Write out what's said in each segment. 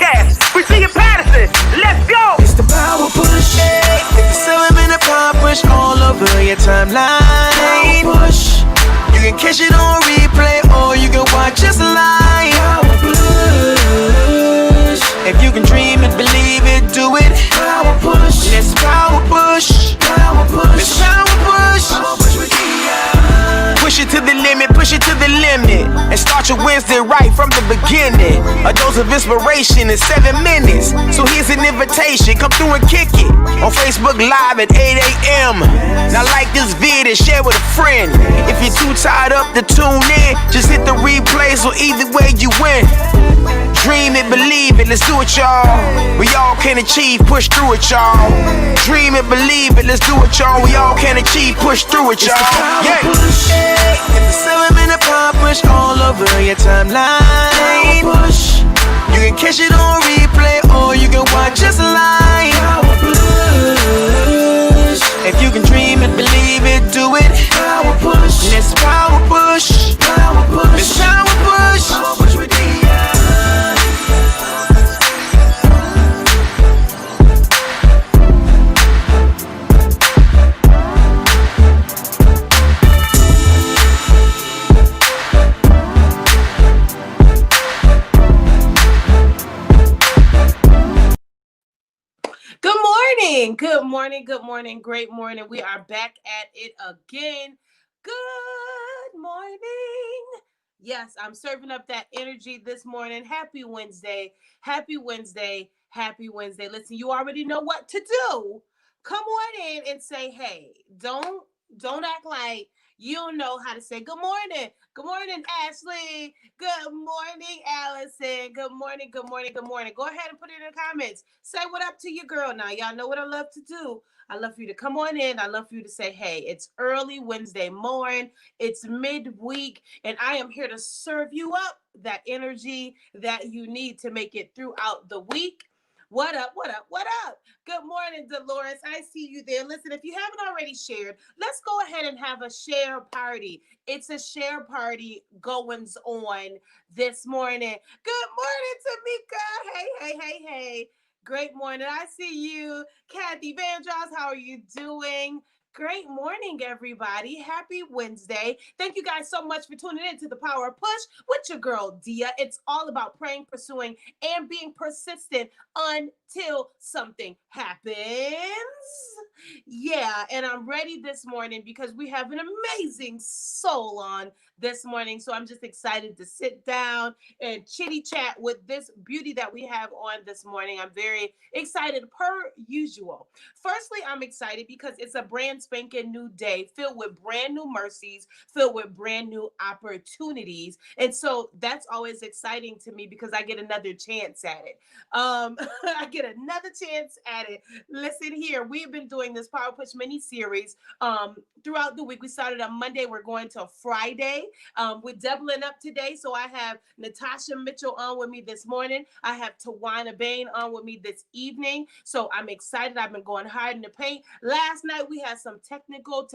podcast. Virginia Patterson, let's go. It's the power push. It's the 7-minute power push all over your timeline. Power push. You can catch it on replay or you can watch us live. Power push. If you can dream it, believe it, do it. Power push. Let's power push. Power push. Let's power push. Power push with Push it to the limit, push it to the limit. And start your Wednesday right from the beginning. A dose of inspiration in 7 minutes. So here's an invitation, come through and kick it. On Facebook Live at 8 a.m. Now like this vid and share with a friend. If you're too tired up to tune in, just hit the replay so either way you win. Dream it, believe it, let's do it, y'all. We all can achieve, push through it, y'all. Dream it, believe it, let's do it, y'all. We all can achieve, push through it, y'all. Yeah. push. It's the 7-minute power push all over your timeline. Power push. You can catch it on replay or you can watch us live. Power push. If you can dream it, believe it, do it. Power push. Let's power push. Power push. Let's power push. Power push with Good morning, good morning, great morning. We are back at it again. Good morning. Yes, I'm serving up that energy this morning. Happy Wednesday. Happy Wednesday. Happy Wednesday. Listen, you already know what to do. Come on in and say, hey, don't act like you don't know how to say good morning. Good morning, Ashley. Good morning, Allison. Good morning, good morning, good morning. Go ahead and put it in the comments. Say what up to your girl now. Y'all know what I love to do. I love for you to come on in. I love for you to say, hey, it's early Wednesday morning. It's midweek, and I am here to serve you up that energy that you need to make it throughout the week. What up, what up, what up? Good morning, Dolores. I see you there. Listen, if you haven't already shared, let's go ahead and have a share party. It's a share party goings on this morning. Good morning, Tamika. Hey. Great morning. I see you. Kathy Vandross, how are you doing? Great morning, everybody. Happy Wednesday. Thank you guys so much for tuning in to the Power Push with your girl, Dia. It's all about praying, pursuing, and being persistent until something happens. Yeah, and I'm ready this morning because we have an amazing soul on this morning. So I'm just excited to sit down and chitty chat with this beauty that we have on this morning. I'm very excited per usual. Firstly, I'm excited because it's a brand spanking new day filled with brand new mercies, filled with brand new opportunities. And so that's always exciting to me because I get another chance at it. I get another chance at it. Listen here, we've been doing this Power Push mini series throughout the week. We started on Monday. We're going to Friday. We're doubling up today. So I have Natausha Mitchell on with me this morning. I have Tawana Bain on with me this evening. So I'm excited. I've been going hard in the paint. Last night we had some technical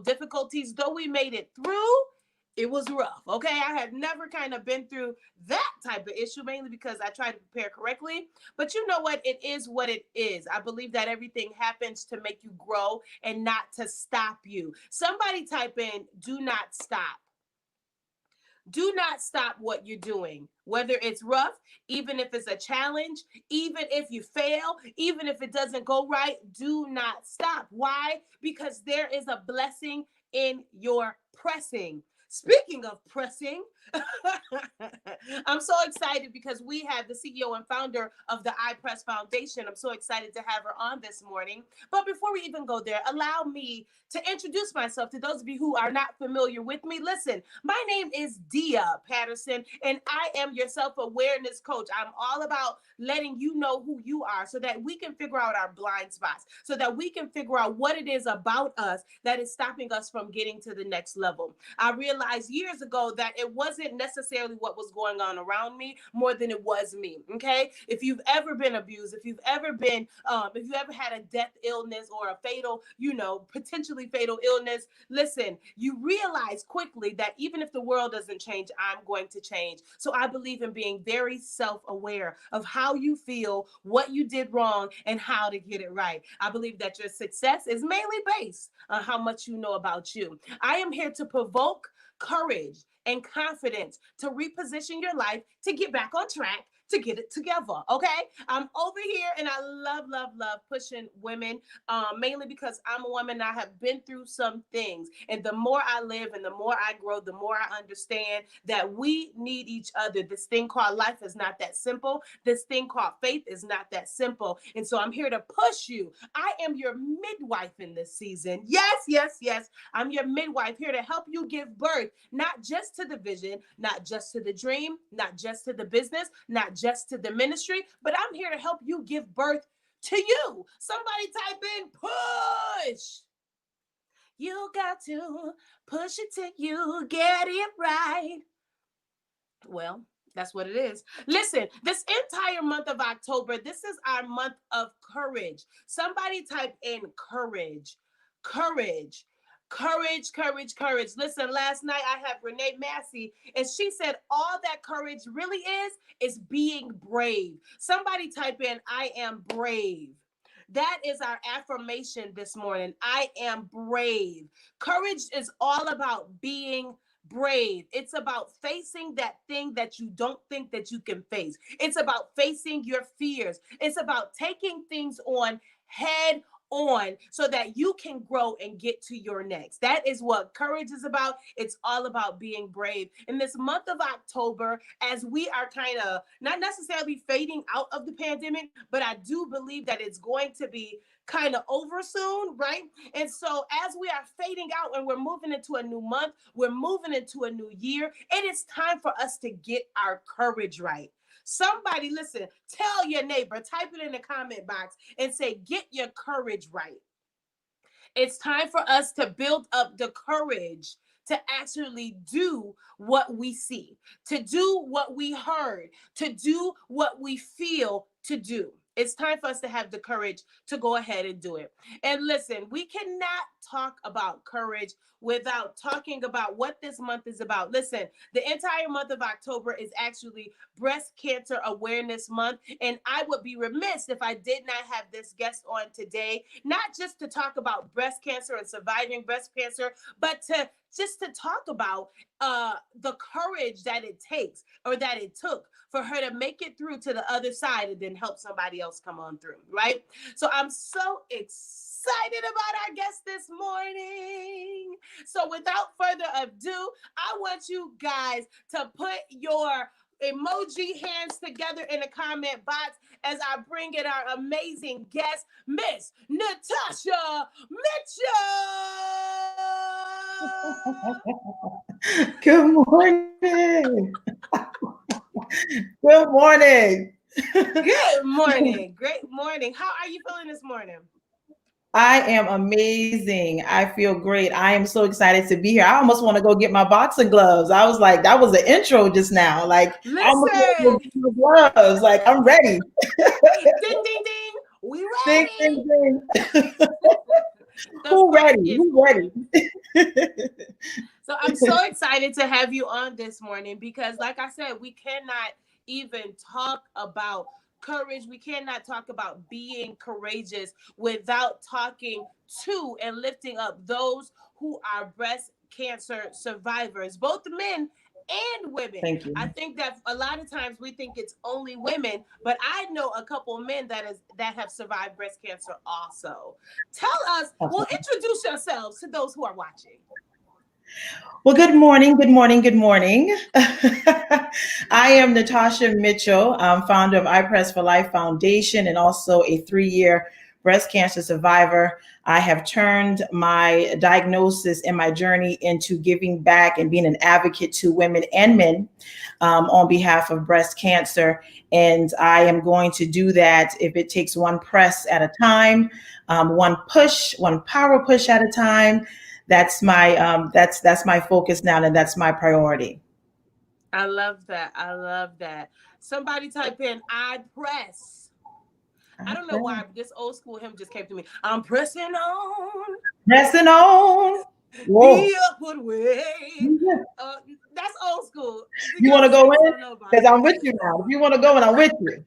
difficulties. Though we made it through, it was rough. Okay. I had never kind of been through that type of issue, mainly because I tried to prepare correctly. But you know what? It is what it is. I believe that everything happens to make you grow and not to stop you. Somebody type in, do not stop. Do not stop what you're doing, whether it's rough, even if it's a challenge, even if you fail, even if it doesn't go right, do not stop. Why? Because there is a blessing in your pressing. Speaking of pressing, I'm so excited because we have the CEO and founder of the iPress Foundation. I'm so excited to have her on this morning. But before we even go there, allow me to introduce myself to those of you who are not familiar with me. Listen, my name is Dia Patterson, and I am your self-awareness coach. I'm all about letting you know who you are so that we can figure out our blind spots, so that we can figure out what it is about us that is stopping us from getting to the next level. I realized years ago that it wasn't wasn't necessarily what was going on around me more than it was me. Okay. If you've ever been abused, if you ever had a death illness or a fatal, potentially fatal illness, listen, you realize quickly that even if the world doesn't change, I'm going to change. So I believe in being very self-aware of how you feel, what you did wrong, and how to get it right. I believe that your success is mainly based on how much you know about you. I am here to provoke courage and confidence to reposition your life to get back on track, to get it together. Okay. I'm over here and I love, love, love pushing women, mainly because I'm a woman. I have been through some things. And the more I live and the more I grow, the more I understand that we need each other. This thing called life is not that simple. This thing called faith is not that simple. And so I'm here to push you. I am your midwife in this season. Yes, yes, yes. I'm your midwife here to help you give birth, not just to the vision, not just to the dream, not just to the business, not just to the ministry, but I'm here to help you give birth to you. Somebody type in push. You got to push it till you get it right. Well, that's what it is. Listen, this entire month of October, this is our month of courage. Somebody type in courage. Courage. Courage, courage, courage. Listen, last night I had Renee Massey, and she said all that courage really is being brave. Somebody type in, I am brave. That is our affirmation this morning. I am brave. Courage is all about being brave. It's about facing that thing that you don't think that you can face. It's about facing your fears. It's about taking things on head on so that you can grow and get to your next. That is what courage is about. It's all about being brave. In this month of October, as we are kind of not necessarily fading out of the pandemic, but I do believe that it's going to be kind of over soon, right? And so as we are fading out and we're moving into a new month, we're moving into a new year, it is time for us to get our courage right. Somebody, listen, tell your neighbor, type it in the comment box and say, get your courage right. It's time for us to build up the courage to actually do what we see, to do what we heard, to do what we feel to do. It's time for us to have the courage to go ahead and do it. And listen, we cannot talk about courage without talking about what this month is about. Listen, the entire month of October is actually Breast Cancer Awareness Month. And I would be remiss if I did not have this guest on today, not just to talk about breast cancer and surviving breast cancer, but to talk about the courage that it takes or that it took for her to make it through to the other side and then help somebody else come on through, right? So I'm so excited about our guest this morning. So without further ado, I want you guys to put your emoji hands together in the comment box as I bring in our amazing guest, Miss Natausha Mitchell. Good morning. Good morning. Good morning. Great morning. How are you feeling this morning? I am amazing. I feel great. I am so excited to be here. I almost want to go get my boxing gloves. I was like, that was the intro just now. Like, I almost want to go get my gloves. Like, I'm ready. Ding, ding, ding. We ready. Ding, ding, ding. Who ready? Who ready? So I'm so excited to have you on this morning because, like I said, we cannot even talk about courage. We cannot talk about being courageous without talking to and lifting up those who are breast cancer survivors, both men and women. Thank you. I think that a lot of times we think it's only women, but I know a couple of men that have survived breast cancer also. Tell us, well, introduce yourselves to those who are watching. Well, good morning, good morning, good morning. I am Natausha Mitchell. I'm founder of I Press for Life Foundation and also a 3-year breast cancer survivor. I have turned my diagnosis and my journey into giving back and being an advocate to women and men on behalf of breast cancer. And I am going to do that if it takes one press at a time, one push, one power push at a time. That's my focus now, and that's my priority. I love that. I love that. Somebody type in I press. I don't know why, but this old school hymn just came to me. I'm pressing on Pressing on. Whoa. the upward way. Uh, that's old school. The You want younger to go people in? don't know about Because I'm that. with you now. If you want to go in, I'm with you.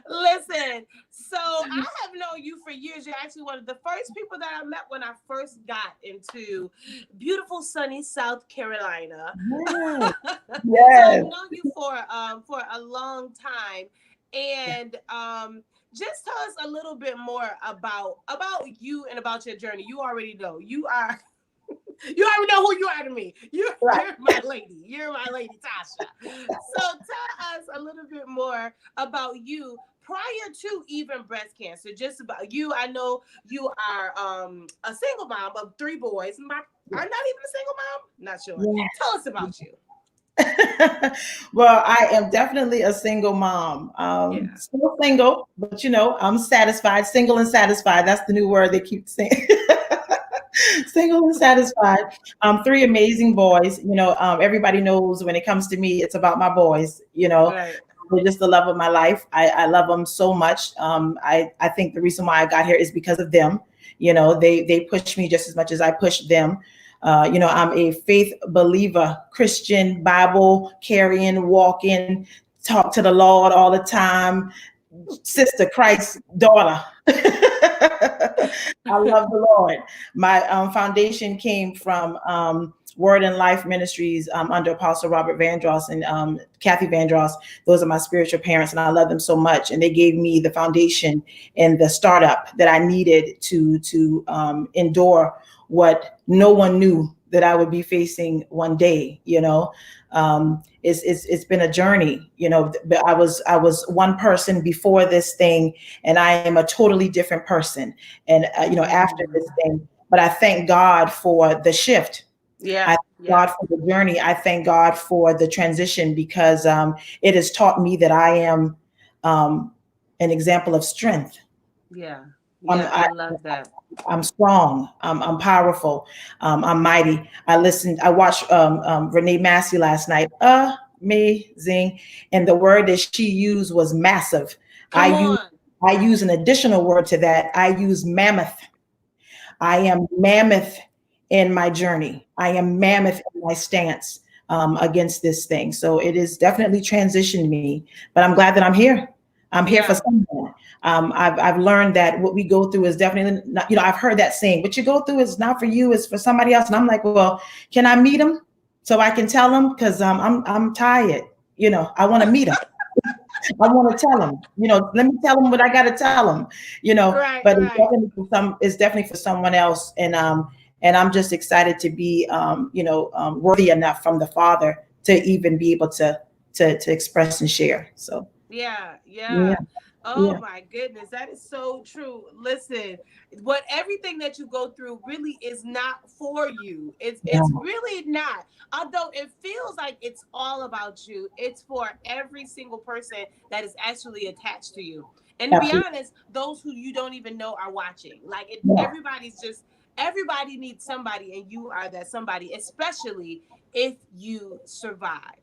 Listen, so I have known you for years. You're actually one of the first people that I met when I first got into beautiful, sunny South Carolina. Yes. So I've Yes. known you for a long time, and just tell us a little bit more about you and about your journey. You already know you are. You already know who you are to me. Right. You're my lady. You're my lady, Tasha. So tell us a little bit more about you prior to even breast cancer. Just about you. I know you are a single mom of 3 boys. I'm not even a single mom. Not sure. Yeah. Tell us about you. Well, I am definitely a single mom. Yeah. Still single, but I'm satisfied, single and satisfied. That's the new word they keep saying. Single and satisfied. 3 amazing boys. Everybody knows when it comes to me, it's about my boys. Right. They're just the love of my life. I love them so much. I think the reason why I got here is because of them. They push me just as much as I push them. I'm a faith believer, Christian, Bible carrying, walking, talk to the Lord all the time, sister Christ's daughter. I love the Lord. My foundation came from Word and Life Ministries under Apostle Robert Vandross and Kathy Vandross. Those are my spiritual parents, and I love them so much. And they gave me the foundation and the startup that I needed to endure what no one knew that I would be facing one day. It's been a journey. I was one person before this thing, and I am a totally different person. And after this thing, but I thank God for the shift. Yeah. I thank God for the journey. I thank God for the transition because it has taught me that I am an example of strength. Yeah. I'm, Yeah. I love that. I'm strong. I'm powerful. I'm mighty. I watched Renee Massey last night. Amazing. And the word that she used was massive. Come on. I use an additional word to that. I use mammoth. I am mammoth in my journey. I am mammoth in my stance against this thing. So it has definitely transitioned me, but I'm glad that I'm here. I'm here for someone. I've learned that what we go through is definitely not, I've heard that saying, what you go through is not for you, it's for somebody else. And I'm like, well, can I meet him so I can tell him? Because I'm tired. I want to meet him. I want to tell him, let me tell him what I got to tell him, Right, but right. it's definitely for someone else. And I'm just excited to be, worthy enough from the Father to even be able to express and share. So. Yeah, Yeah. yeah. Oh Yeah. my goodness, that is so true. Listen, what everything that you go through really is not for you. It's Yeah. really not. Although it feels like it's all about you, it's for every single person that is actually attached to you. And to be Absolutely. honest, those who you don't even know are watching. Like Yeah. everybody needs somebody, and you are that somebody, especially if you survived.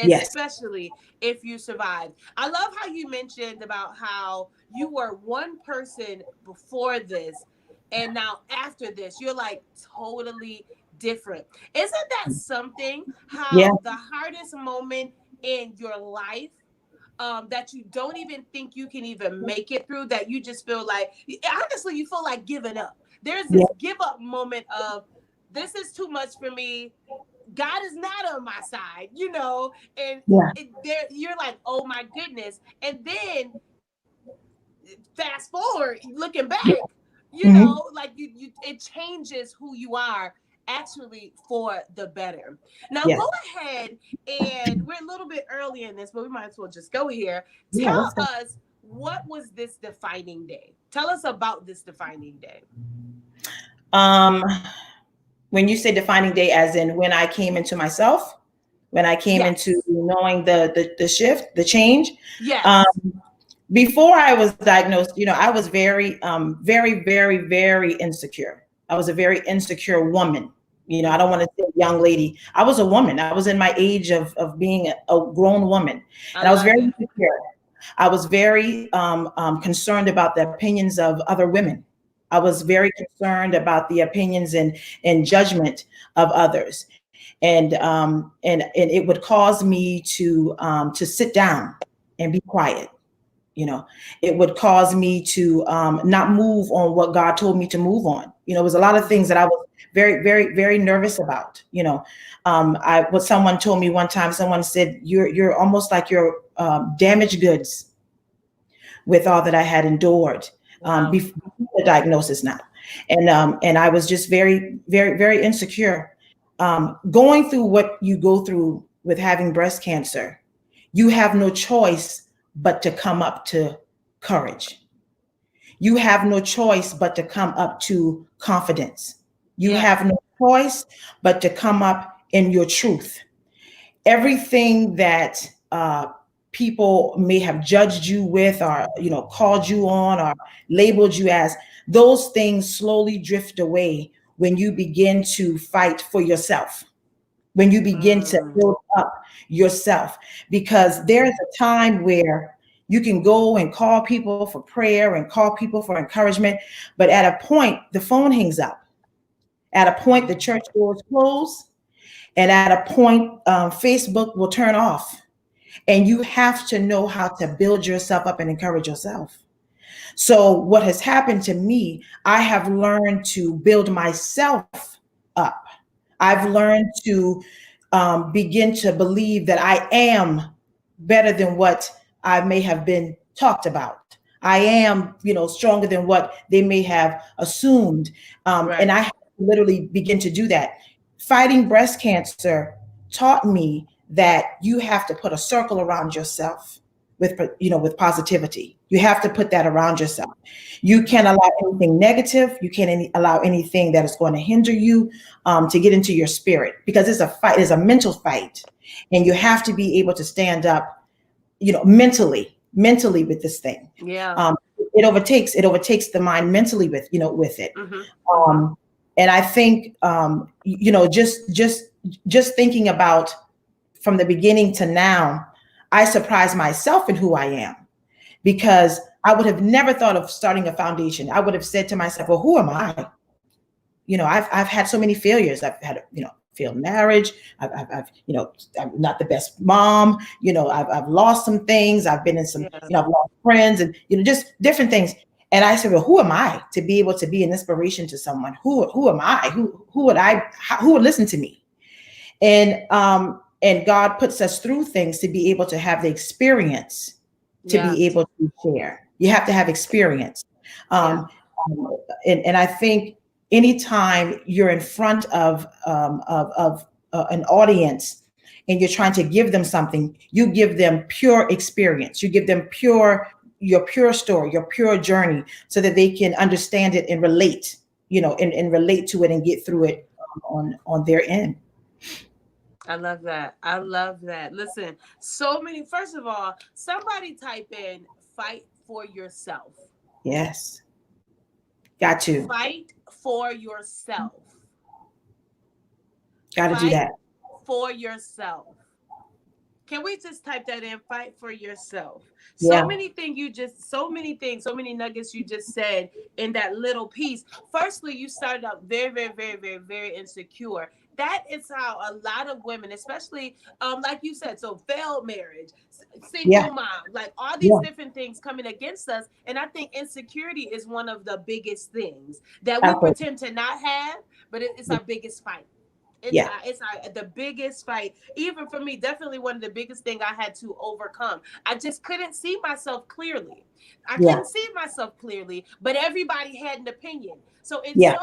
Yes. Especially if you survived. I love how you mentioned about how you were one person before this, and now after this, you're like totally different. Isn't that something? Yeah. How the hardest moment in your life, that you don't even think you can even make it through, that you just feel like, honestly, you feel like giving up. There's Yeah. this give up moment of, this is too much for me. God is not on my side, and Yeah. you're like, oh my goodness. And then fast forward, looking back, Hmm. like it changes who you are actually for the better. Now Yes. go ahead, and we're a little bit early in this, but we might as well just go here. Yeah. Tell Let's go. us, what was this defining day? Tell us about this defining day. Um, when you say defining day, as in when I came into myself, when I came into Yes. knowing the shift, the change. Um, Yes. before I was diagnosed, I was very, very, very, very insecure. I was a very insecure woman. You know, I don't want to say young lady. I was a woman. I was in my age of being a grown woman, I and I was love very it. insecure. I was very concerned about the opinions of other women. I was very concerned about the opinions and judgment of others, and it would cause me to sit down and be quiet. You know, it would cause me to not move on what God told me to move on. You know, it was a lot of things Mhm. that I was very nervous about. You know, I what someone told me one time. Someone said, "You're almost like you're damaged goods with all that I had endured Wow. before the diagnosis now," and I was just very insecure. Going through what you go through with having breast cancer, you have no choice but to come up to courage. You have no choice but to come up to confidence. You Yes. have no choice but to come up in your truth. Everything that people may have judged you with, or called you on, or labeled you as, those things slowly drift away when you begin to fight for yourself, when you begin to Mm. build up yourself. Because there's a time where you can go and call people for prayer and call people for encouragement, but at a point the phone hangs up. At a point the church doors close, and at a point Facebook will turn off. And you have to know how to build yourself up and encourage yourself. So what has happened to me, I have learned to build myself up. I've learned to begin to believe that I am better than what I may have been talked about. I am, stronger than what they may have assumed. And Right. I literally begin to do that. Fighting breast cancer taught me that you have to put a circle around yourself with positivity. You have to put that around yourself. You can't allow anything negative. You can't allow anything that is going to hinder you to get into your spirit, because it's a fight. It's a mental fight, and you have to be able to stand up, mentally with this thing. Yeah. Um, it overtakes the mind mentally with it. Mhm. Mhm. Um, and I think just thinking about from the beginning to now, I surprise myself in who I am, because I would have never thought of starting a foundation. I would have said to myself, well, who am I? I've had so many failures. I've had failed marriage. I'm not the best mom. I've lost some things. I've been in some, Yeah. I've lost friends, and just different things. And I said, well, who am I to be able to be an inspiration to someone? Who am I? Who would listen to me? And God puts us through things to be able to have the experience to be Yes. able to share. You have to have experience. Yeah. Um, and I think anytime you're in front of an audience and you're trying to give them something, you give them pure experience. You give them your pure story, your pure journey, so that they can understand it and relate, and relate to it and get through it on their end. I love that. I love that. Listen, so many. First of all, somebody type in "fight for yourself." Yes, got to, Fight for yourself. got to do Fight that. for yourself. Can we just type that in? Fight for yourself. Yeah, So many things, so many nuggets you just said in that little piece. Firstly, you started out very insecure. That is how a lot of women, especially like you said, so failed marriage, yeah, single mom, like all these yeah, different things coming against us. And I think insecurity is one of the biggest things that we absolutely. pretend to not have, but it's Yeah, our biggest fight. yeah, It's the biggest fight. Even for me, definitely one of the biggest thing I had to overcome. I just couldn't see myself clearly. I yeah, couldn't see myself clearly, but everybody had an opinion. So yeah,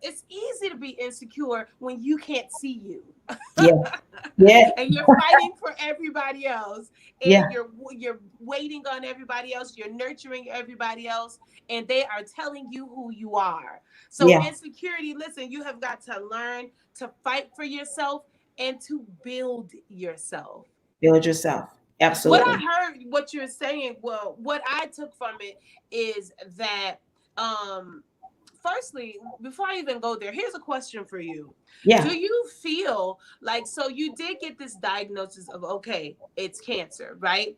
it's easy to be insecure when you can't see you. yeah, yeah, And you're fighting for everybody else, yeah, and you're waiting on everybody else, you're nurturing everybody else, and they are telling you who you are. So yeah. insecurity, listen, you have got to learn to fight for yourself and to build yourself. Build yourself. What Absolutely. I heard, what you're saying, well, what I took from it is that um firstly, before I even go there, here's a question for you. Yeah. Do you feel like, so you did get this diagnosis of, okay, it's cancer, right?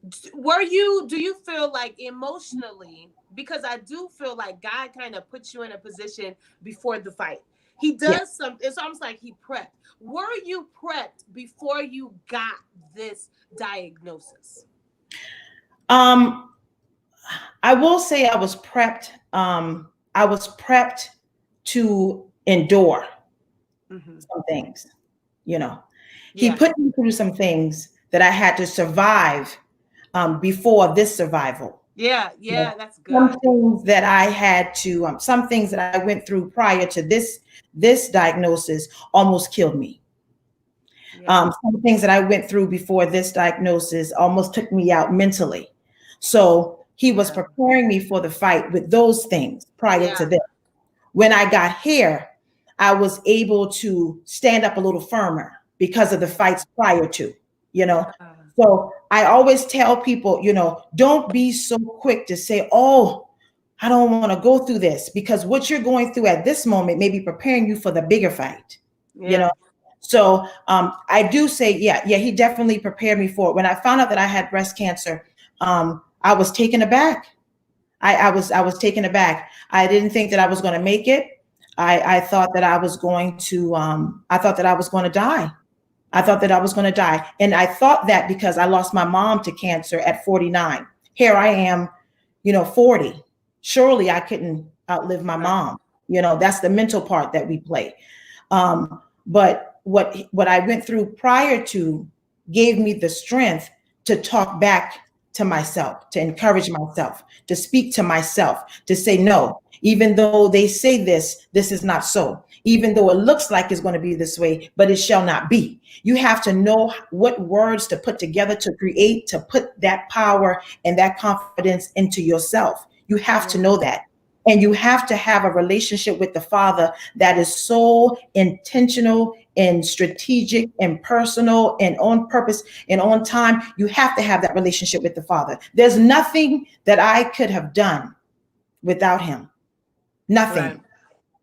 Do you feel like emotionally, because I do feel like God kind of puts you in a position before the fight. He Yeah. does something. It's almost like he prepped. Were you prepped before you got this diagnosis? Um, I will say I was prepped. I was prepped to endure Hmm. some things. You know, he Yeah. put me through some things that I had to survive before this survival. Yeah. You know, Yeah. That's some good. things that I had to, some things that I went through prior to this diagnosis almost killed me. Yeah. Some things that I went through before this diagnosis almost took me out mentally. So he was Yeah. preparing me for the fight with those things prior to Yeah. this. When I got here, I was able to stand up a little firmer because of the fights prior to, you know. Yeah. So I always tell people, don't be so quick to say, oh, I don't want to go through this, because what you're going through at this moment may be preparing you for the bigger fight, you Yeah. know. So I do say, yeah, he definitely prepared me for it. When I found out that I had breast cancer, I was taken aback. I was taken aback. I didn't think that I was going to make it. I thought that I was going to I thought that I was going to die. I thought that I was going to die. And I thought that because I lost my mom to cancer at 49. Here I am, 40. Surely I couldn't outlive my Right. mom. That's the mental part that we play. But what I went through prior to gave me the strength to talk back to myself, to encourage myself, to speak to myself, to say no, even though they say this is not so. Even though it looks like it's going to be this way, but it shall not be. You have to know what words to put together to create, to put that power and that confidence into yourself. You have to Yeah. know that. And you have to have a relationship with the Father that is so intentional and strategic and personal and on purpose and on time. You have to have that relationship with the Father. There's nothing that I could have done without him. Right. Nothing.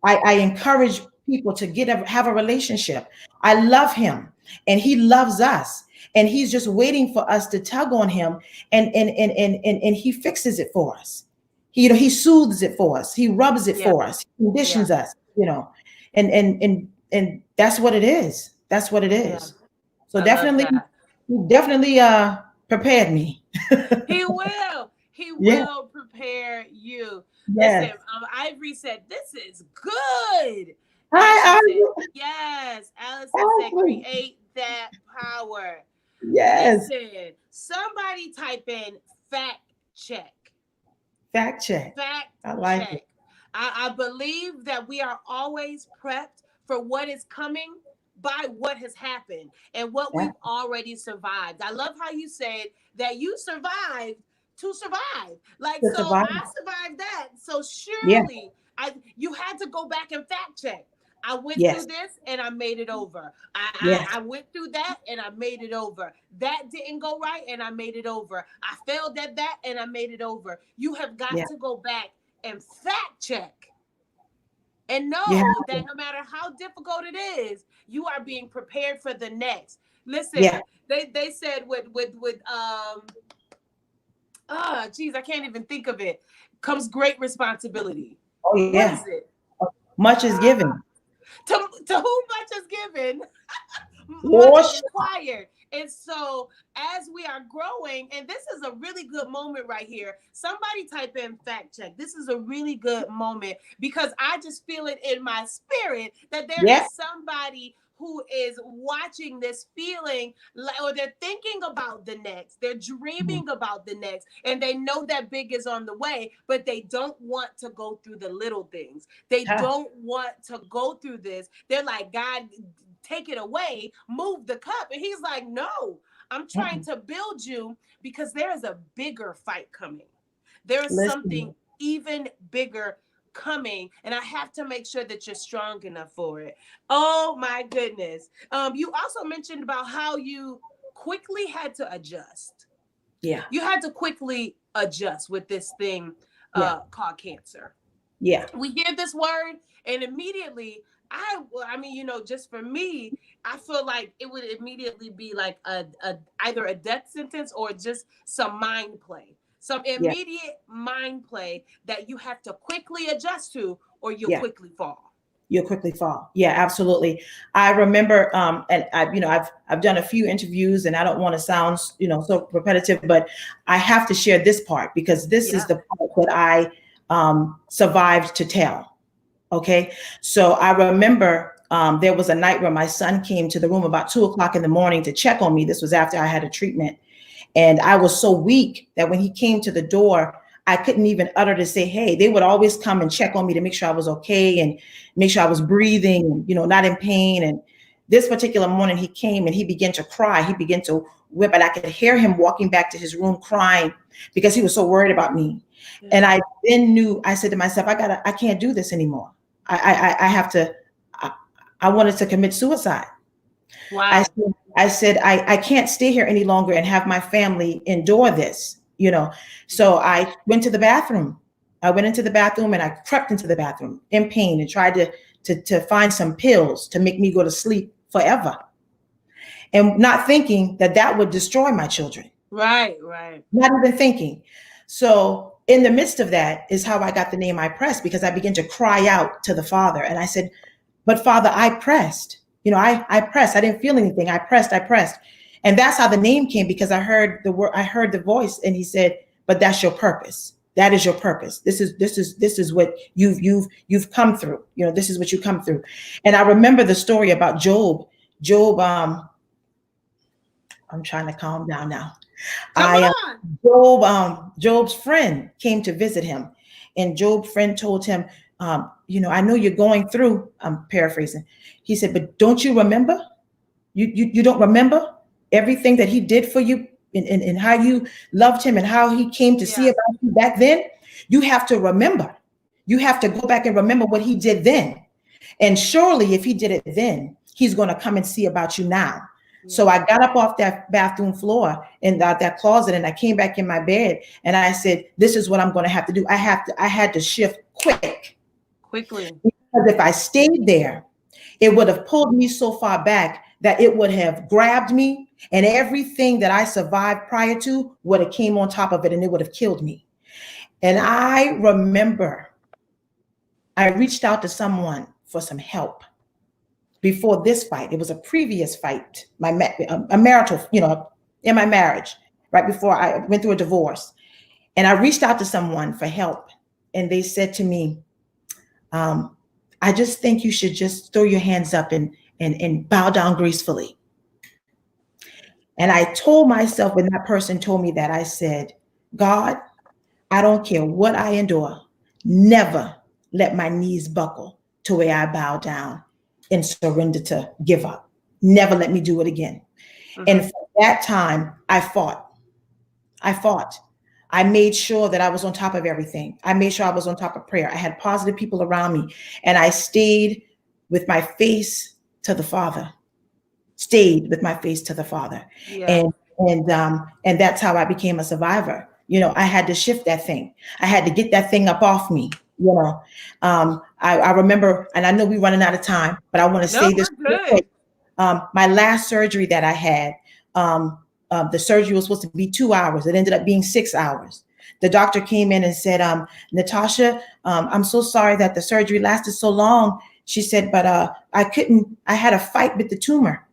I encourage people to have a relationship. I love him and he loves us. And he's just waiting for us to tug on him, and he fixes it for us. He soothes it for us. He rubs it Yeah. for us. He Yeah. conditions us. And that's what it is. That's what it Yeah. is. So I love definitely, that. he definitely prepared me. He will. He Yeah. will prepare you. Listen, Yes. Ivory said, this is good. And she Hi, said, yes. Allison said, Ashley. create that power. Yes. Listen, somebody type in fact check. Fact check. Fact I like it. check. I believe that we are always prepped for what is coming by what has happened and what Yeah. we've already survived. I love how you said that you survived to survive. Like, To so survive. I survived that. So Yeah. surely you had to go back and fact check. I went through Yes. this and I made it over. Yes. I went through that and I made it over. That didn't go right and I made it over. I failed at that and I made it over. You have got Yeah. to go back and fact check and You have know to. that no matter how difficult it is, you are being prepared for the next. Yeah. Listen, they said with geez, I can't even think of it. Comes great responsibility. Oh What yeah. is it? Much is given. To whom much is given, much is Wash. required. And so, as we are growing, and this is a really good moment right here. Somebody type in fact check. This is a really good moment because I just feel it in my spirit that there Yeah. is somebody who is watching this feeling like, or they're thinking about the next, they're Mhm. dreaming about the next, and they know that big is on the way, but they don't want to go through the little things. They Huh. don't want to go through this. They're like, God, take it away, move the cup. And he's like, no, I'm trying Mm-mm. to build you because there is a bigger fight coming. There is something Listen. even bigger coming, and I have to make sure that you're strong enough for it. Oh my goodness. You also mentioned about how you quickly had to adjust. Yeah. You had to quickly adjust with this thing Yeah. called cancer. Yeah. We hear this word, and immediately, I mean, just for me, I feel like it would immediately be like a either a death sentence or just some mind play, some Yeah. immediate mind play that you have to quickly adjust to, or you'll Yeah. quickly fall. You'll quickly fall. Yeah, absolutely. I remember, and I've done a few interviews, and I don't want to sound, so repetitive, but I have to share this part because this is Yeah. the part that I survived to tell. Okay, so I remember there was a night where my son came to the room about 2 o'clock in the morning to check on me. This was after I had a treatment, and I was so weak that when he came to the door, I couldn't even utter to say, hey. They would always come and check on me to make sure I was okay and make sure I was breathing, not in pain. And this particular morning he came and he began to cry. He began to whip, and I could hear him walking back to his room crying because he was so worried about me. And I then knew, I said to myself, I can't do this anymore. I have to, I wanted to commit suicide. I Wow. said, I can't stay here any longer and have my family endure this. So I went to the bathroom. I went into the bathroom and I crept into the bathroom in pain and tried to find some pills to make me go to sleep forever. And not thinking that that would destroy my children. Right. Right. Not even thinking. So in the midst of that is how I got the name I Pressed, because I began to cry out to the Father. And I said, but Father, I pressed. I pressed. I didn't feel anything. I pressed. And that's how the name came, because I heard the word, I heard the voice, and he said, but that's your purpose. That is your purpose. This is what you've come through. This is what you come through. And I remember the story about Job. I'm trying to calm down now. Come on. Job's friend came to visit him, and Job's friend told him, I know you're going through. I'm paraphrasing. He said, but don't you remember? You don't remember everything that he did for you, and how you loved him and how he came to see Yeah. about you back then? You have to remember. You have to go back and remember what he did then. And surely if he did it then, he's going to come and see about you now. So I got up off that bathroom floor and that closet, and I came back in my bed, and I said, this is what I'm going to have to do. I had to shift Quickly. because if I stayed there, it would have pulled me so far back that it would have grabbed me, and everything that I survived prior to would have came on top of it, and it would have killed me. And I remember I reached out to someone for some help. Before this fight, it was a previous fight, a marital, in my marriage, right before I went through a divorce. And I reached out to someone for help. And they said to me, I just think you should just throw your hands up and bow down gracefully. And I told myself, when that person told me that, I said, God, I don't care what I endure. Never let my knees buckle to where I bow down and surrender to give up. Never let me do it again. Mm-hmm. And for that time, I fought. I made sure that I was on top of everything. I made sure I was on top of prayer. I had positive people around me, and I stayed with my face to the Father. Yeah. And that's how I became a survivor. I had to shift that thing. I had to get that thing up off me. I remember, and I know we're running out of time, but I want to say this. Good. My last surgery that I had, the surgery was supposed to be 2 hours. It ended up being 6 hours. The doctor came in and said, Natausha, I'm so sorry that the surgery lasted so long. She said, but I had a fight with the tumor.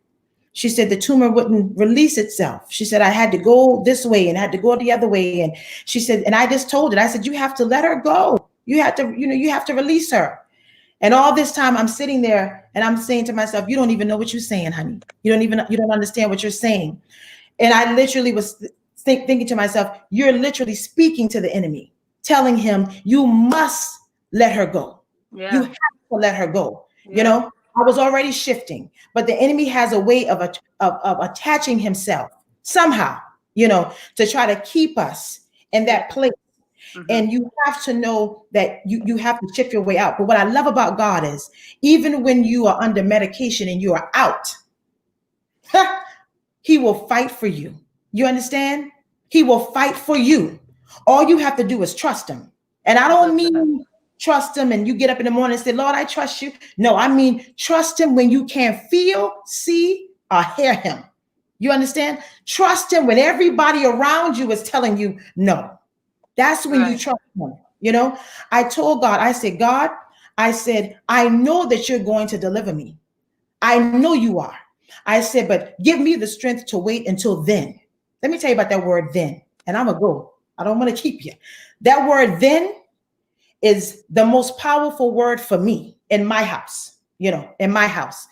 She said the tumor wouldn't release itself. She said I had to go this way and had to go the other way. And she said, and I just told it, I said, you have to let her go. You have to release her. And all this time I'm sitting there and I'm saying to myself, you don't even know what you're saying, honey. You don't understand what you're saying. And I literally was thinking to myself, you're literally speaking to the enemy, telling him, you must let her go. Yeah. You have to let her go. Yeah. I was already shifting, but the enemy has a way of attaching himself somehow, to try to keep us in that place. Mm-hmm. And you have to know that you have to shift your way out. But what I love about God is, even when you are under medication and you are out, he will fight for you. You understand? He will fight for you. All you have to do is trust him. And I don't mean trust him and you get up in the morning and say, Lord, I trust you. No, I mean, trust him when you can't feel, see, or hear him. You understand? Trust him when everybody around you is telling you no. That's when you trust him. You know, I told God, I said, God, I said, I know that you're going to deliver me. I know you are. I said, but give me the strength to wait until then. Let me tell you about that word then. And I'm going to go. I don't want to keep you. That word then is the most powerful word for me in my house, you know, in my house.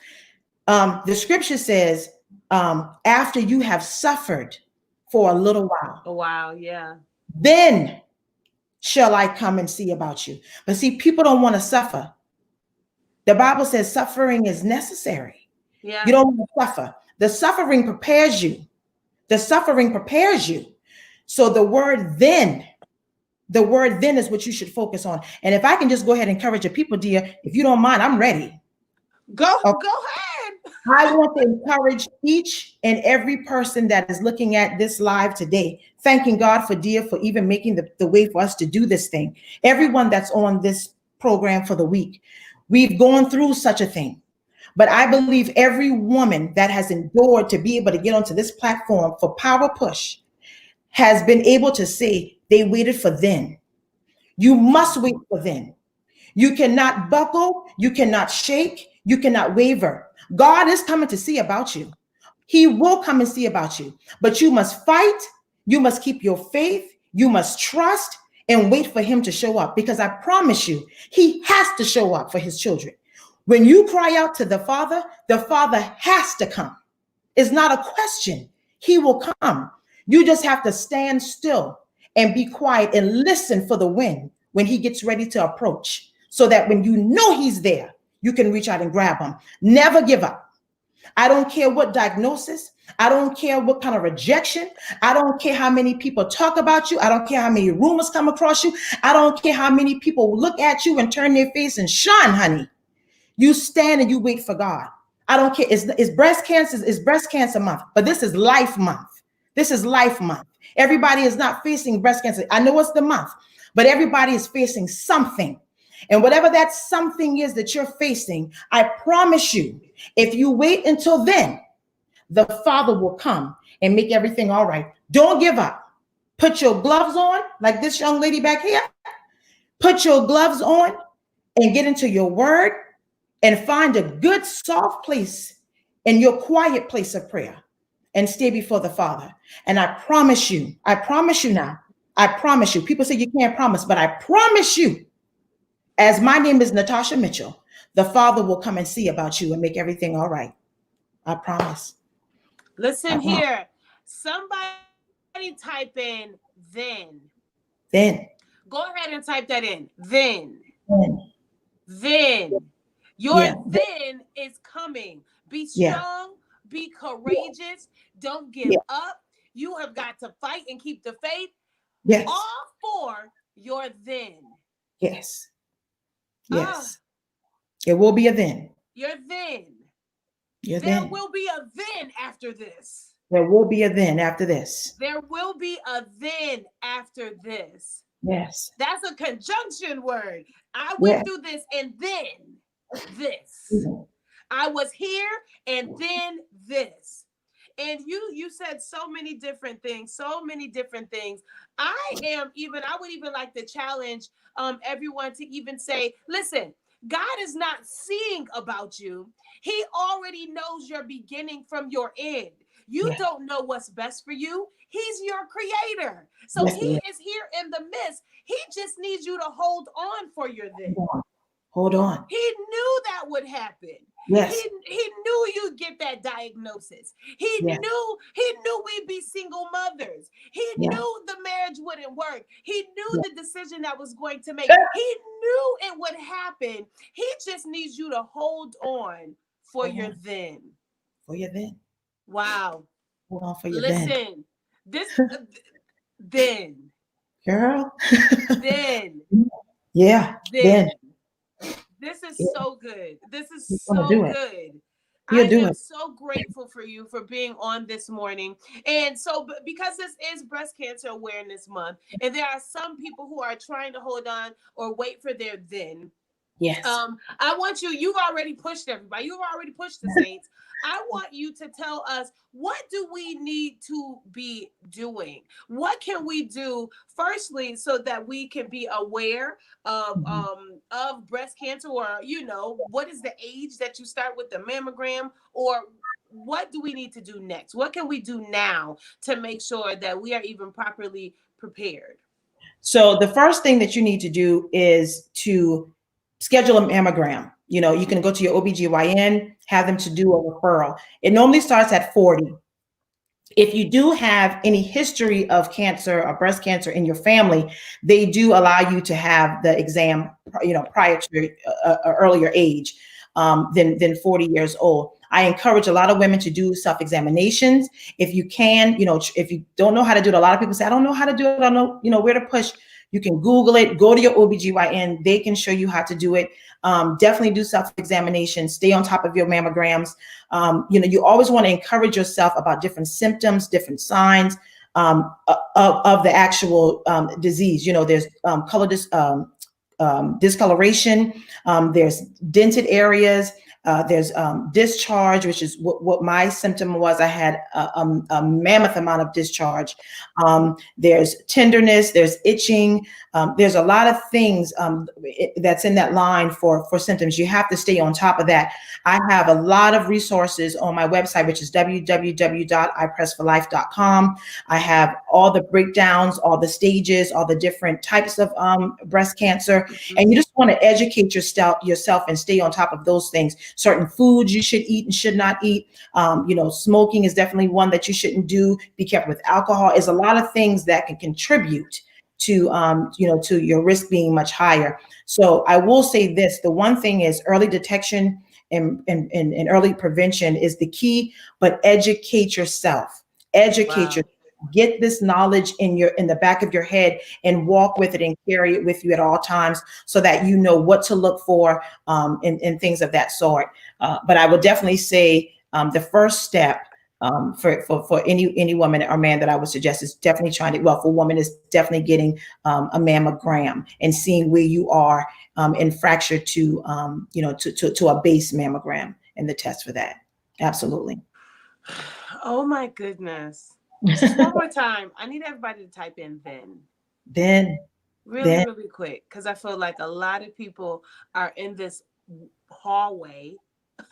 The scripture says, after you have suffered for a little while. Oh, wow. Yeah. Then shall I come and see about you. But see, people don't want to suffer. The Bible says suffering is necessary. Yeah. You don't want to suffer. The suffering prepares you. The suffering prepares you. So the word then is what you should focus on. And if I can just go ahead and encourage your people, dear, if you don't mind, I'm ready. Go ahead. I want to encourage each and every person that is looking at this live today, thanking God for dear for even making the way for us to do this thing. Everyone that's on this program for the week, we've gone through such a thing. But I believe every woman that has endured to be able to get onto this platform for Power Push has been able to say they waited for then. You must wait for then. You cannot buckle, you cannot shake, you cannot waver. God is coming to see about you. He will come and see about you, but you must fight. You must keep your faith. You must trust and wait for him to show up, because I promise you, he has to show up for his children. When you cry out to the Father has to come. It's not a question. He will come. You just have to stand still and be quiet and listen for the wind when he gets ready to approach, so that when you know he's there, you can reach out and grab him. Never give up. I don't care what diagnosis. I don't care what kind of rejection. I don't care how many people talk about you. I don't care how many rumors come across you. I don't care how many people look at you and turn their face and shun, honey. You stand and you wait for God. I don't care. It's breast cancer month, but this is life month. This is life month. Everybody is not facing breast cancer. I know it's the month, but everybody is facing something. And whatever that something is that you're facing, I promise you, if you wait until then, the Father will come and make everything all right. Don't give up. Put your gloves on, like this young lady back here. Put your gloves on and get into your word and find a good, soft place in your quiet place of prayer and stay before the Father. And I promise you now, I promise you, people say you can't promise, but I promise you, as my name is Natausha Mitchell, the Father will come and see about you and make everything all right. I promise. Listen here. Somebody type in then. Then. Go ahead and type that in. Then. Your then is coming. Be strong. Be courageous. Don't give up. You have got to fight and keep the faith. Yes. All for your then. Yes. Yes. It will be a then. Your then. There will be a then after this. There will be a then after this. There will be a then after this. Yes. That's a conjunction word. I went through this and then this. Mm-hmm. I was here and then this. And you said so many different things. I would even like to challenge everyone to even say, listen, God is not seeing about you. He already knows your beginning from your end. You don't know what's best for you. He's your creator. So he is here in the midst. He just needs you to hold on for your then. Hold on. He knew that would happen. Yes. He knew you'd get that diagnosis. He knew we'd be single mothers. He knew the marriage wouldn't work. He knew the decision that was going to make. He knew it would happen. He just needs you to hold on for your then. For your then. Wow. Hold on for your then. Listen, then. Girl. Then. Yeah. Then. This is so good. This is so good. He'll I do am it. so grateful for you for being on this morning. And so, because this is Breast Cancer Awareness Month, and there are some people who are trying to hold on or wait for their then. Yes. I want you've already pushed everybody. You've already pushed the Saints. I want you to tell us, what do we need to be doing? What can we do firstly so that we can be aware Mhm. of breast cancer, or what is the age that you start with the mammogram, or what do we need to do next? What can we do now to make sure that we are even properly prepared? So the first thing that you need to do is to schedule a mammogram. You can go to your OBGYN, have them to do a referral. It normally starts at 40. If you do have any history of cancer or breast cancer in your family, they do allow you to have the exam, prior to a earlier age than 40 years old. I encourage a lot of women to do self-examinations. If you can, if you don't know how to do it, a lot of people say, I don't know how to do it. I don't know, where to push. You can Google it, go to your OBGYN. They can show you how to do it. Definitely do self-examination, stay on top of your mammograms. You always want to encourage yourself about different symptoms, different signs of the actual disease. There's discoloration, there's dented areas, there's discharge, which is what my symptom was. I had a mammoth amount of discharge. There's tenderness, there's itching. There's a lot of things that's in that line for symptoms. You have to stay on top of that. I have a lot of resources on my website, which is www.ipressforlife.com. I have all the breakdowns, all the stages, all the different types of breast cancer. And you just want to educate yourself and stay on top of those things. Certain foods you should eat and should not eat. Smoking is definitely one that you shouldn't do. Be careful with alcohol. There's a lot of things that can contribute to to your risk being much higher. So I will say this: the one thing is early detection and early prevention is the key. But educate yourself. Educate Wow. yourself. Get this knowledge in the back of your head and walk with it and carry it with you at all times, so that you know what to look for and things of that sort. But I would definitely say the first step for any woman or man that I would suggest is definitely for women is definitely getting a mammogram and seeing where you are in fracture to a base mammogram and the test for that. Absolutely. Oh my goodness. Just one more time. I need everybody to type in then. Then, Really, then, really quick. Because I feel like a lot of people are in this hallway.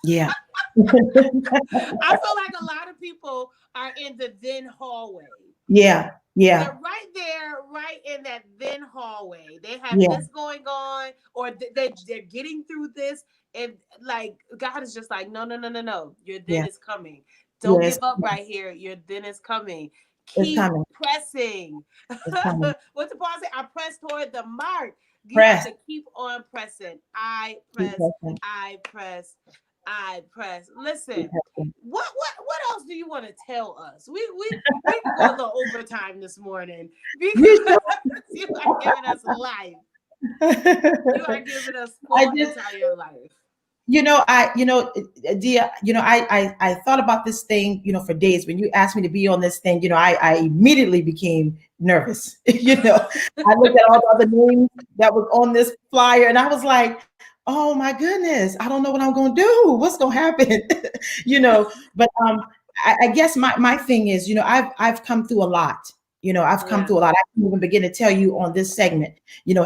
yeah. I feel like a lot of people are in the then hallway. Yeah, yeah, They're right there, right in that then hallway. They have yeah, this going on, or they're getting through this. And like, God is just like, no, no, no, no, no. Your then yeah, is coming. Don't yeah. It's give up coming. right here. Your then is coming. It's Keep coming. pressing. It's coming. What's the Paul say? I press toward the mark. You have Press. to keep on pressing. I Keep press. pressing. I press. I press. Keep Listen, pressing. what else do you want to tell us? We can go a little overtime this morning because You sure? you are giving us life. You are giving us I full just, entire life. Dia, I thought about this thing, for days. When you asked me to be on this thing, I immediately became nervous. I looked at all the other names that was on this flyer, and I was like, oh my goodness, I don't know what I'm going to do. What's going to happen? But I guess my thing is, I've come through a lot. I've come Yeah. through a lot. I can't even begin to tell you on this segment,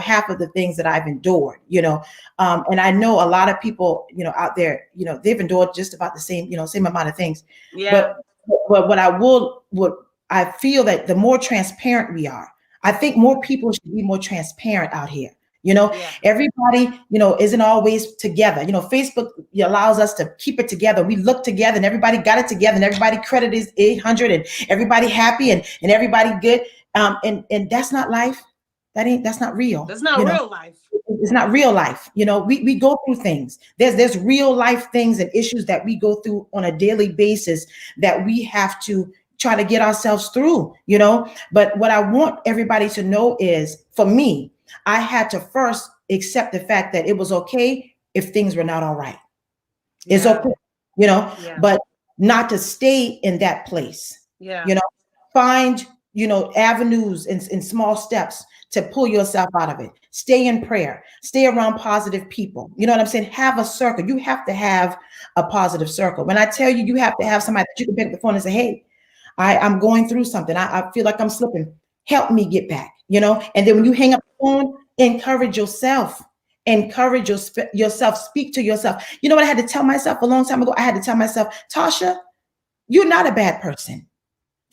half of the things that I've endured, and I know a lot of people, out there, they've endured just about the same amount of things. Yeah. But what I feel that the more transparent we are, I think more people should be more transparent out here. Yeah. Everybody, isn't always together. Facebook allows us to keep it together. We look together and everybody got it together and everybody credit is 800 and everybody happy and everybody good. And that's not life. That's not real. That's not real life. It's not real life. We go through things. There's real life things and issues that we go through on a daily basis that we have to try to get ourselves through, But what I want everybody to know is, for me, I had to first accept the fact that it was okay if things were not all right. It's Yeah. okay. you know, Yeah. but not to stay in that place. Yeah. You know, find, avenues and small steps to pull yourself out of it. Stay in prayer, stay around positive people. You know what I'm saying? Have a circle. You have to have a positive circle. When I tell you, you have to have somebody that you can pick up the phone and say, hey, I'm going through something. I feel like I'm slipping. Help me get back, And then when you hang up the phone, encourage yourself. Encourage yourself. Speak to yourself. You know what I had to tell myself a long time ago? I had to tell myself, Tasha, you're not a bad person.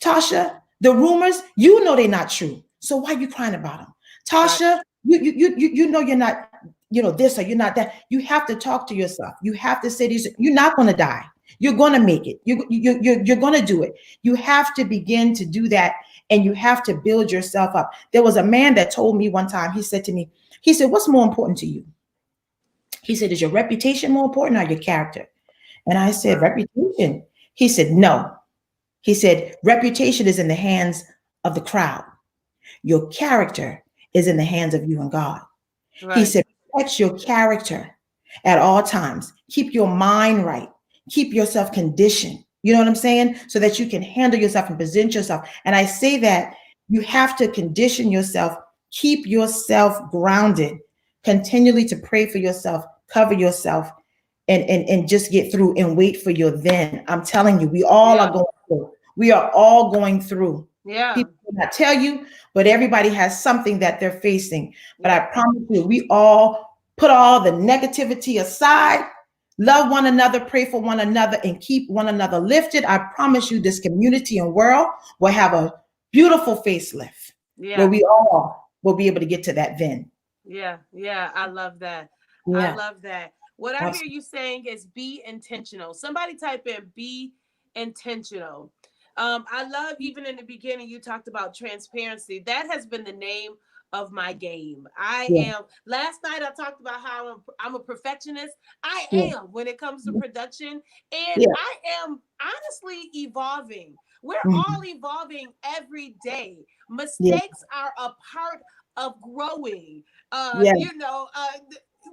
Tasha, the rumors, they're not true. So why are you crying about them? Tasha, you know you're not, this or you're not that. You have to talk to yourself. You have to say these. You're not going to die. You're going to make it. You're going to do it. You have to begin to do that, and you have to build yourself up. There was a man that told me one time. He said to me, he said, "What's more important to you?" He said, "Is your reputation more important or your character?" And I said, "Reputation." He said, "No." He said, reputation is in the hands of the crowd. Your character is in the hands of you and God. He said, protect your character at all times. Keep your mind right. Keep yourself conditioned. You know what I'm saying? So that you can handle yourself and present yourself. And I say that you have to condition yourself, keep yourself grounded, continually to pray for yourself, cover yourself, and just get through and wait for your then. I'm telling you, we all are going through. We are all going through. Yeah. People will not tell you, but everybody has something that they're facing. But I promise you, we all put all the negativity aside, love one another, pray for one another, and keep one another lifted. I promise you, this community and world will have a beautiful facelift where we all will be able to get to that then. Yeah. Yeah. I love that. Yeah. I love that. What I hear you saying is be intentional. Somebody type in be intentional. I love, even in the beginning, you talked about transparency. That has been the name of my game. Last night I talked about how I'm a perfectionist. I am when it comes to production. And I am honestly evolving. We're all evolving every day. Mistakes are a part of growing.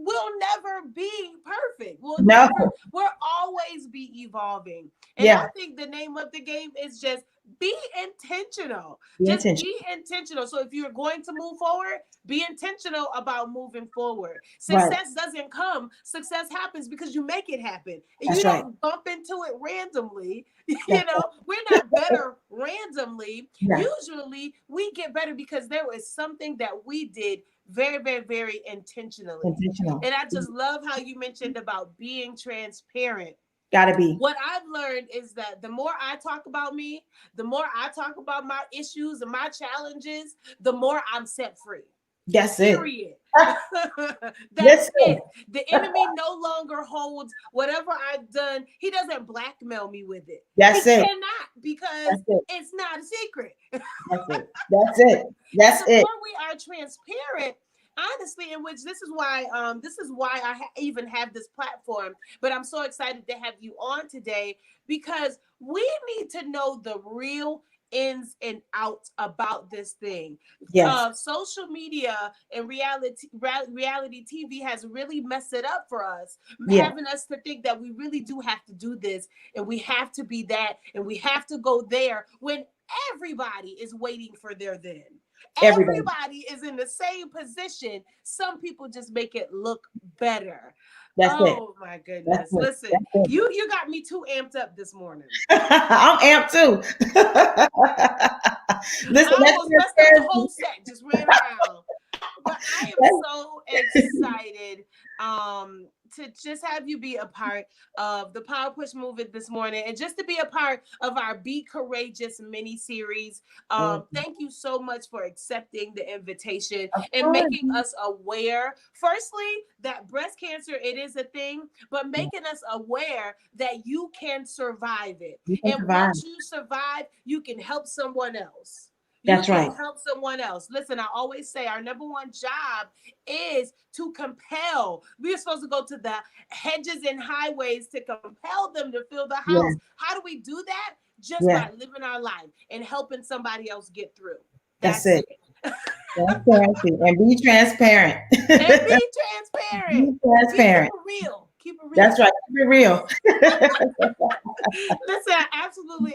We'll never be perfect. We'll always be evolving. And I think the name of the game is just be intentional. Be intentional. So if you're going to move forward, be intentional about moving forward. Success doesn't come. Success happens because you make it happen. And you don't bump into it randomly. We're not better randomly. Usually we get better because there was something that we did very, very, very intentionally. And I just love how you mentioned about being transparent. Gotta be. What I've learned is that the more I talk about me, the more I talk about my issues and my challenges, the more I'm set free. That's Period. That's it. The enemy no longer holds whatever I've done. He doesn't blackmail me with it. He cannot, because it's not a secret. That's it. The more we are transparent, honestly, in which this is why I even have this platform. But I'm so excited to have you on today, because we need to know the real ins and outs about this thing. Social media and reality TV has really messed it up for us, having us to think that we really do have to do this, and we have to be that, and we have to go there, when everybody is waiting for their then. Everybody is in the same position. Some people just make it look better. My goodness. Listen, you got me too amped up this morning. I'm amped too. Listen, I almost messed up the whole set, just ran around. But I am so excited to just have you be a part of the Power Push movement this morning, and just to be a part of our Be Courageous mini series. Thank you so much for accepting the invitation and making us aware, firstly, that breast cancer, it is a thing, but making us aware that you can survive it. And once you survive, you can help someone else. That's right. Help someone else. Listen, I always say our number one job is to compel. We're supposed to go to the hedges and highways to compel them to fill the house. How do we do that? Just by living our life and helping somebody else get through. That's it. Transparency, and be transparent. And be transparent. Be transparent. Keep it real. Keep it real. That's right. Keep it real. Listen, I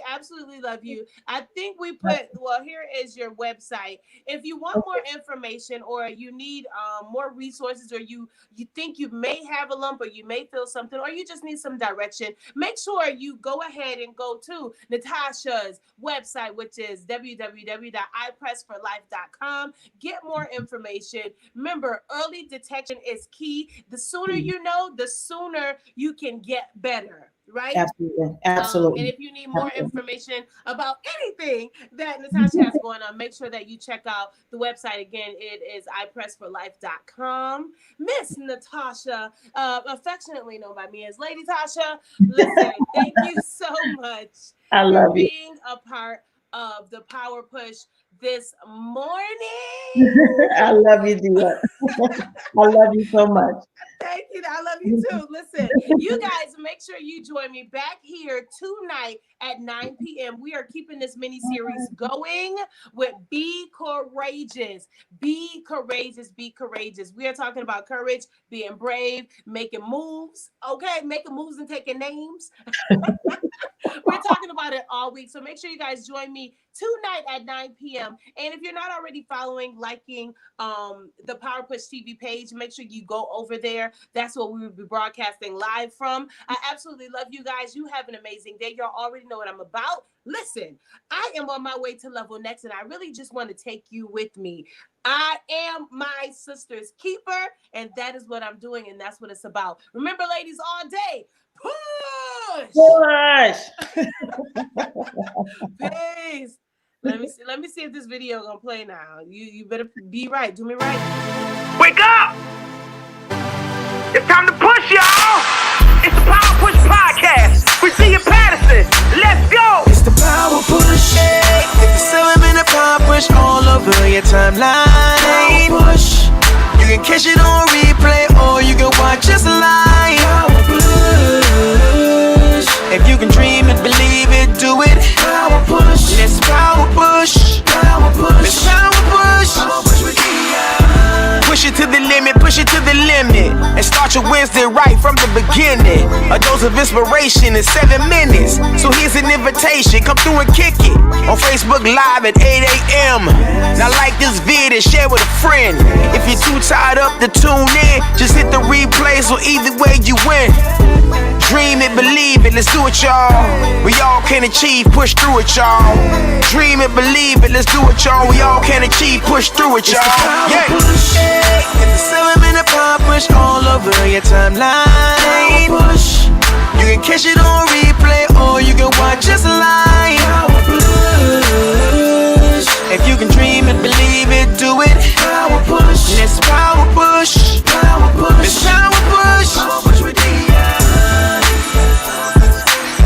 absolutely love you. I think we put, well, here is your website. If you want more information or you need more resources, or you think you may have a lump, or you may feel something, or you just need some direction, make sure you go ahead and go to Natausha's website, which is www.ipressforlife.com. Get more information. Remember, early detection is key. The sooner you know, the sooner you can get better. Right? Absolutely. And if you need more information about anything that Natausha has going on, make sure that you check out the website. Again, it is ipressforlife.com. Miss Natausha, affectionately known by me as Lady Tasha. Listen, thank you so much for being a part of the Power Push this morning. I love you, dear. I love you so much. Thank you. I love you too. Listen, you guys, make sure you join me back here tonight at 9 p.m. We are keeping this mini series going with Be Courageous. Be courageous. Be courageous. We are talking about courage, being brave, making moves. Okay, making moves and taking names. We're talking about it all week. So make sure you guys join me tonight at 9 p.m. And if you're not already following, liking the Power Push TV page, make sure you go over there. That's what we will be broadcasting live from. I absolutely love you guys. You have an amazing day. Y'all already know what I'm about. Listen, I am on my way to level next, and I really just want to take you with me. I am my sister's keeper, and that is what I'm doing, and that's what it's about. Remember, ladies, all day, push! Peace. Let me see if this video gonna play now. You better be right. Do me right. Wake up! It's time to push, y'all! It's the Power Push Podcast. We see you, Patterson. Let's go! It's the Power Push. It's the 7-minute Power Push all over your timeline. Power Push. You can catch it on replay, or you can watch us live. Power Push. If you can dream it, believe it, do it. Power Push. Let's Power Push. Power Push. Let's Power Push. Power Push with Push it to the limit, push it to the limit. And start your Wednesday right from the beginning. A dose of inspiration in 7 minutes. So here's an invitation, come through and kick it. On Facebook Live at 8 a.m. Now like this vid and share with a friend. If you're too tired up to tune in, just hit the replay, so either way you win. Dream it, believe it, let's do it, y'all. We all can achieve, push through it, y'all. Dream it, believe it, let's do it, y'all. We all can achieve, push through it, y'all. Yeah. It's the 7-minute Power Push all over your timeline. You can catch it